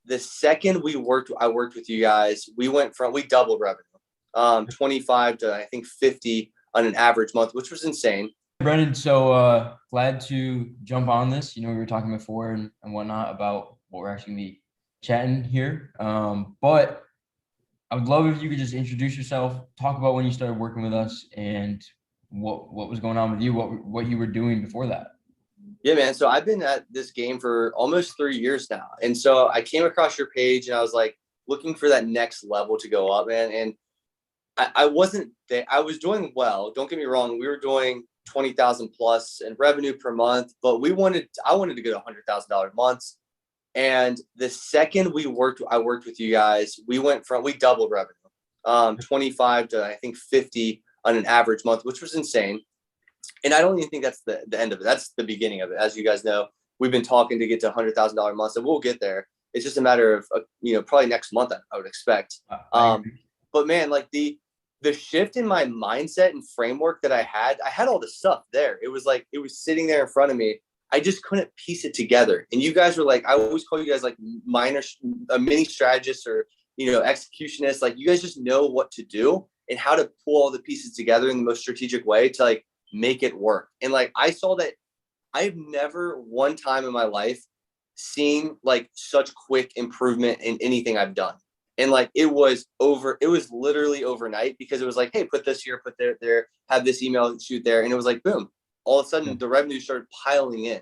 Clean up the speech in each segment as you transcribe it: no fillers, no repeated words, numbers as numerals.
the second I worked with you guys, we doubled revenue, 25 to I think 50 on an average month, which was insane. Brennan, so glad to jump on this. We were talking before and whatnot about what we're actually gonna be chatting here. But I would love if you could just introduce yourself, talk about when you started working with us and what was going on with you, what you were doing before that. Yeah, man. So I've been at this game for almost 3 years now. And so I came across your page and I was like looking for that next level to go up, man. And I wasn't there. I was doing well. Don't get me wrong. We were doing 20,000 plus in revenue per month, but I wanted to get $100,000 months. And the second I worked with you guys, we doubled revenue, 25 to I think 50 on an average month, which was insane. And I don't even think that's the end of it. That's the beginning of it. As you guys know, we've been talking to get to $100,000 months, and we'll get there. It's just a matter of, probably next month, I would expect. But man, like the shift in my mindset and framework that I had all the stuff there. It was like, it was sitting there in front of me. I just couldn't piece it together. And you guys were like, I always call you guys like mini strategists or, executionists. Like you guys just know what to do and how to pull all the pieces together in the most strategic way to like make it work. And like, I saw that I've never one time in my life seen like such quick improvement in anything I've done. And like, it was literally overnight because it was like, hey, put this here, put there, have this email shoot there. And it was like, boom, all of a sudden the revenue started piling in.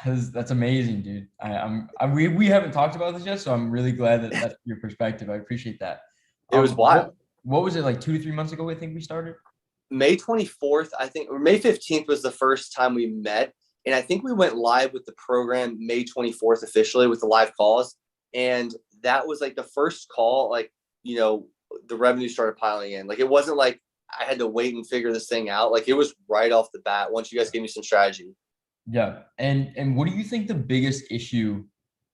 That's amazing, dude. We haven't talked about this yet, so I'm really glad that that's your perspective. I appreciate that. It was wild. What was it, like 2 to 3 months ago? I think we started May 24th, I think, or May 15th was the first time we met. And I think we went live with the program May 24th officially with the live calls. And that was like the first call, like, the revenue started piling in. Like, it wasn't like I had to wait and figure this thing out. Like, it was right off the bat once you guys gave me some strategy. Yeah. And what do you think the biggest issue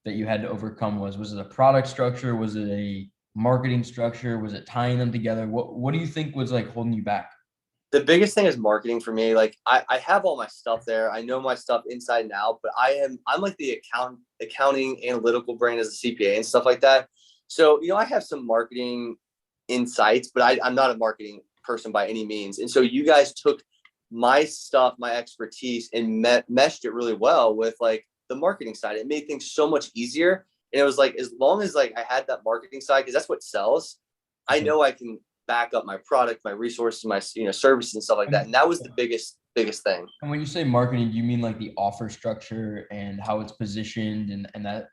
that you had to overcome was? Was it a product structure? Was it a marketing structure? Was it tying them together? What do you think was like holding you back? The biggest thing is marketing for me. Like I have all my stuff there. I know my stuff inside and out, but I'm like the accounting analytical brain as a CPA and stuff like that. So, I have some marketing insights, but I'm not a marketing person by any means. And so you guys took my stuff, my expertise, and meshed it really well with like the marketing side. It made things so much easier. And it was like, as long as like I had that marketing side, because that's what sells, I know I can back up my product, my resources, my services and stuff like that. And that was the biggest thing. And when you say marketing, do you mean like the offer structure and how it's positioned and that?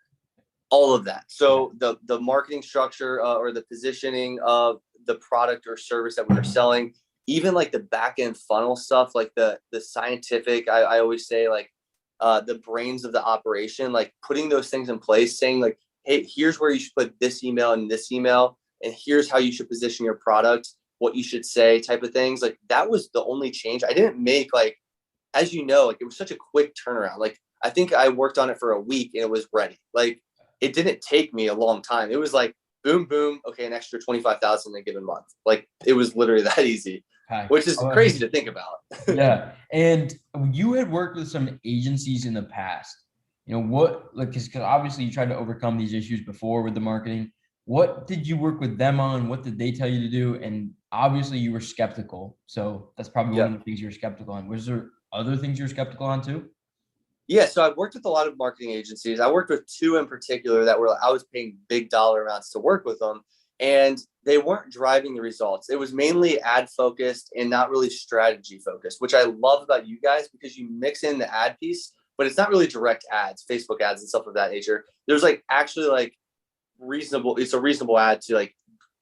All of that. So the marketing structure or the positioning of the product or service that we're selling, even like the back end funnel stuff, like the scientific, I always say like the brains of the operation, like putting those things in place, saying like, hey, here's where you should put this email and this email. And here's how you should position your product, what you should say, type of things. Like that was the only change. I didn't make like, as you know, like it was such a quick turnaround. Like I think I worked on it for a week and it was ready. Like it didn't take me a long time. It was like, boom, boom. Okay. An extra 25,000 in a given month. Like it was literally that easy, which is crazy to think about. Yeah. And you had worked with some agencies in the past, because obviously you tried to overcome these issues before with the marketing. What did you work with them on? What did they tell you to do? And obviously you were skeptical. So that's probably one of the things you were skeptical on. Was there other things you were skeptical on too? Yeah. So I've worked with a lot of marketing agencies. I worked with 2 in particular I was paying big dollar amounts to work with them. And they weren't driving the results. It was mainly ad focused and not really strategy focused, which I love about you guys because you mix in the ad piece, but it's not really direct ads, Facebook ads and stuff of that nature. There's like actually like it's a reasonable ad to like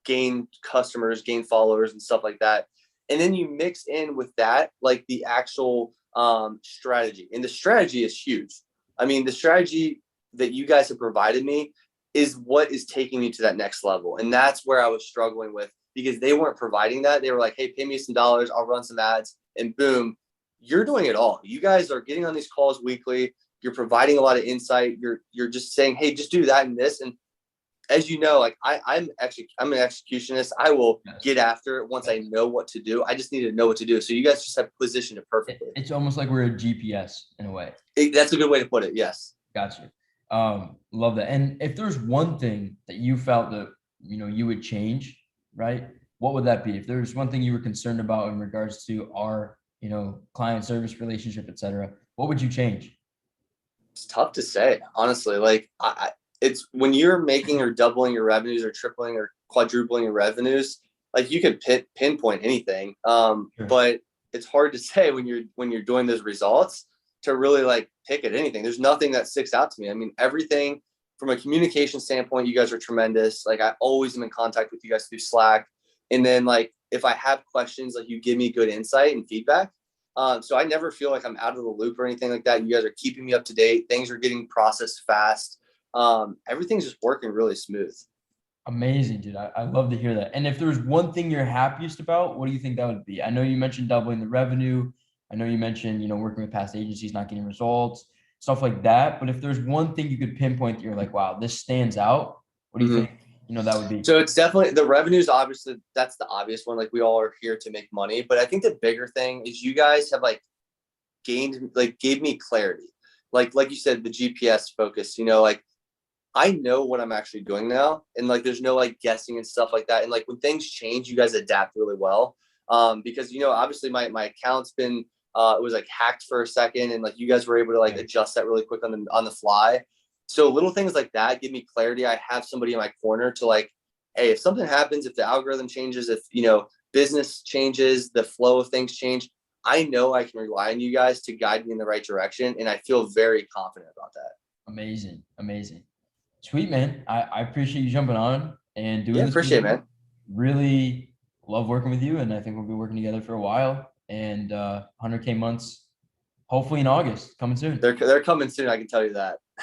gain customers, gain followers and stuff like that. And then you mix in with that, like the actual strategy, and the strategy is huge. I mean, the strategy that you guys have provided me is what is taking me to that next level. And that's where I was struggling with because they weren't providing that. They were like, hey, pay me some dollars. I'll run some ads and boom, you're doing it all. You guys are getting on these calls weekly. You're providing a lot of insight. You're just saying, hey, just do that and this. And as you know, like I'm an executionist. I will get after it once I know what to do. I just need to know what to do. So you guys just have positioned it perfectly. It's almost like we're a GPS in a way. That's a good way to put it. Yes. Gotcha. Love that. And if there's one thing that you felt that, you would change, right? What would that be? If there's one thing you were concerned about in regards to our, client service relationship, et cetera, what would you change? It's tough to say, honestly. Like it's when you're making or doubling your revenues or tripling or quadrupling your revenues, like you could pinpoint anything. Sure. But it's hard to say when you're doing those results to really like pick at anything. There's nothing that sticks out to me. I mean, everything from a communication standpoint, you guys are tremendous. Like I always am in contact with you guys through Slack. And then like if I have questions, like you give me good insight and feedback. So I never feel like I'm out of the loop or anything like that. You guys are keeping me up to date. Things are getting processed fast. Everything's just working really smooth. Amazing, dude. I love to hear that. And if there's one thing you're happiest about, what do you think that would be? I know you mentioned doubling the revenue. I know you mentioned, working with past agencies, not getting results, stuff like that. But if there's one thing you could pinpoint that you're like, wow, this stands out, what do you Mm-hmm. think, that would be? So it's definitely the revenues. Obviously, that's the obvious one. Like we all are here to make money, but I think the bigger thing is you guys have like gave me clarity. Like you said, the GPS focus. Like I know what I'm actually doing now, and like there's no like guessing and stuff like that. And like when things change, you guys adapt really well. Because obviously my account's been it was like hacked for a second, and like you guys were able to like adjust that really quick on the fly. So little things like that give me clarity. I have somebody in my corner to like, hey, if something happens, if the algorithm changes, if business changes, the flow of things change, I know I can rely on you guys to guide me in the right direction, and I feel very confident about that. Amazing. Amazing. Sweet, man. I appreciate you jumping on and doing Yeah, this with appreciate it, me. man. Really love working with you, and I think we'll be working together for a while. And 100K months, hopefully in August, coming soon. They're coming soon. I can tell you that.